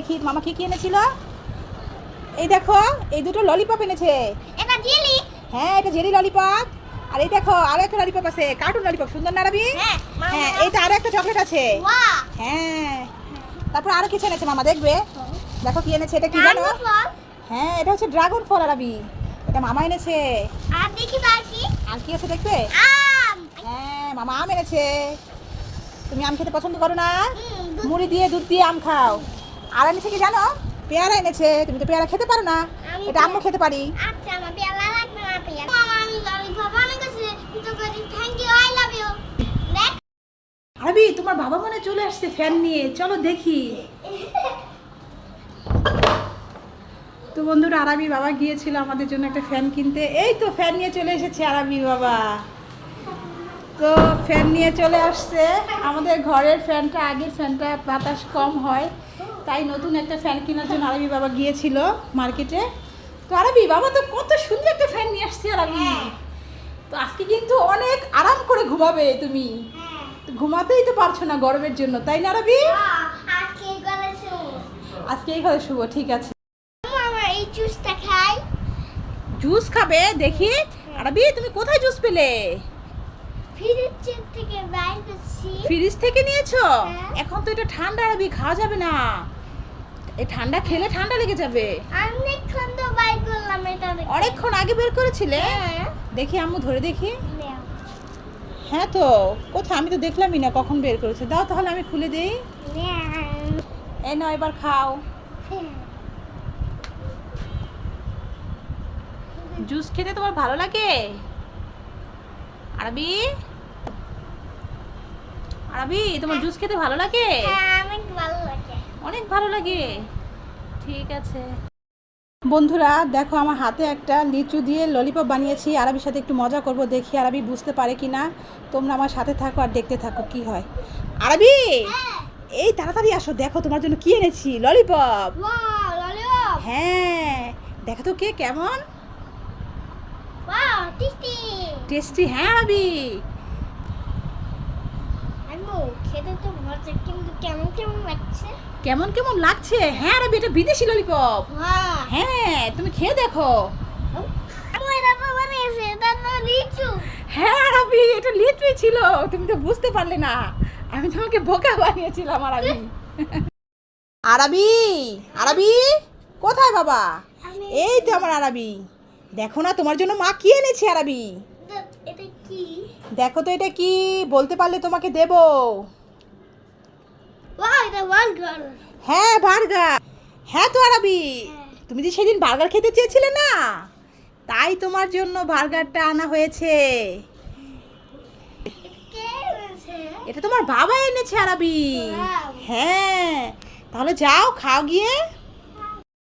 দেখি মামা কি এনেছিল। এই দেখো এই দুটো ললিপপ এনেছে। এটা জেলি। হ্যাঁ এটা জেলি ললিপপ। আর এই দেখো আরো একটা ললিপপ আছে, কার্টুন ললিপপ, সুন্দর না রাবি? হ্যাঁ এইটা আরো একটা চকলেট আছে। হ্যাঁ তারপর আরো কিছু এনেছে মামা, দেখবে দেখো কি এনেছে। এটা কি জানো? হ্যাঁ এটা হচ্ছে ড্রাগন ফল রাবি, এটা মামা এনেছে। আর দেখি আর কি আছে দেখবে? আম। হ্যাঁ মামা আম এনেছে। তুমি আম খেতে পছন্দ করো না? মুড়ি দিয়ে দুধ দিয়ে আম খাও। আর এনেছে কি জানো? পেয়ারা এনেছে। তুমি তো পেয়ারা খেতে পারো না, এটা আম্মু খেতে পারি। আচ্ছা আমার পেয়ারা লাগবে না। পেয়ারা মামা আমি ললিপপ অনেক আছে তো করি। Thank you, I love you. আরবি তোমার বাবা মনে চলে আসছে ফ্যান নিয়ে, চলো দেখি। তো বন্ধুরা আরবি বাবা গিয়েছিল আমাদের জন্য একটা ফ্যান কিনতে, এই তো ফ্যান নিয়ে চলে এসেছে আরবি বাবা। তো ফ্যান নিয়ে চলে আসছে। আমাদের ঘরের ফ্যানটা, আগের ফ্যানটা বাতাস কম হয়, তাই নতুন একটা ফ্যান কেনার জন্য আরবি বাবা গিয়েছিল মার্কেটে। তো আরবি বাবা তো কত সুন্দর একটা ফ্যান নিয়ে আসছে আরবি। তো আজকে কিন্তু অনেক আরাম করে ঘুমাবে তুমি, তো ঘুমাতেই তো পারছো না গরমের জন্য, তাই না আরবি? আজকে গলে শুভ। আজকে এই ঘরে শুভ, ঠিক আছে। মামা এই জুসটা খাই। জুস খাবে দেখি? আরবি তুমি কোথায় জুস পেলে? ফ্রিজ থেকে বাইর করছি। ফ্রিজ থেকে নিয়েছো? হ্যাঁ। এখন তো এটা ঠান্ডা আরবি, খাওয়া যাবে না, এই ঠান্ডা খেলে ঠান্ডা লেগে যাবে। অনেকক্ষণ তো বাইর করলাম এটা। অনেকক্ষণ আগে বের করেছিলে? হ্যাঁ। দেখি আম্মু ধরে দেখি। নাও। হ্যাঁ তো কোথায়, আমি তো দেখলামই না কখন বের করেছে। দাও তাহলে আমি খুলে দেই। নাও। এই নাও এবার খাও। জুস খেতে তোমার ভালো লাগে আরবি? আরবি তোমার জুস খেতে ভালো লাগে? হ্যাঁ অনেক ভালো লাগে। অনেক ভালো লাগে, ঠিক আছে। বন্ধুরা দেখো আমার হাতে একটা লিচু দিয়ে ললিপপ বানিয়েছি, আরবির সাথে একটু মজা করব, দেখি আরবি বুঝতে পারে কি না। তোমরা আমার সাথে থাকো আর দেখতে থাকো কি হয়। আরবি এই তাড়াতাড়ি আসো, দেখো তোমার জন্য কি এনেছি, ললিপপ। Wow lollipop. হ্যাঁ দেখো তো কে কেমন ওয়াও টেস্টি। টেস্টি। হ্যাঁ আরবি আম্মু খেতে তো মজা, কিন্তু কেমন কেমন লাগছে। কেমন কেমন লাগছে? হ্যাঁ আরবি এটা বিদেশি ললিপপ। ওয়াও। হ্যাঁ তুমি খেয়ে দেখো। আম্মু এটা তো বানিয়েছে, এটা তো লিচু। হ্যাঁ আরবি এটা লিচুই ছিল, তুমি তো বুঝতে পারলে না, আমি তোমাকে বোকা বানিয়েছিলাম আরবি। আরবি আরবি কোথায় বাবা? এই তো আমার আরবি, দেখো না তোমার জন্য মা কি এনেছে আরবি। এটা কি? দেখো তো এটা কি, বলতে পারলে তোমাকে দেব। ওয়াও এটা বার্গার। হ্যাঁ বার্গার। হ্যাঁ তো আরবি তুমি যে সেদিন বার্গার খেতে চেয়েছিলে না, তাই তোমার জন্য বার্গারটা আনা হয়েছে। কে এনেছে? এটা তোমার বাবা এনেছে আরবি। Wow. হ্যাঁ তাহলে যাও খাও গিয়ে।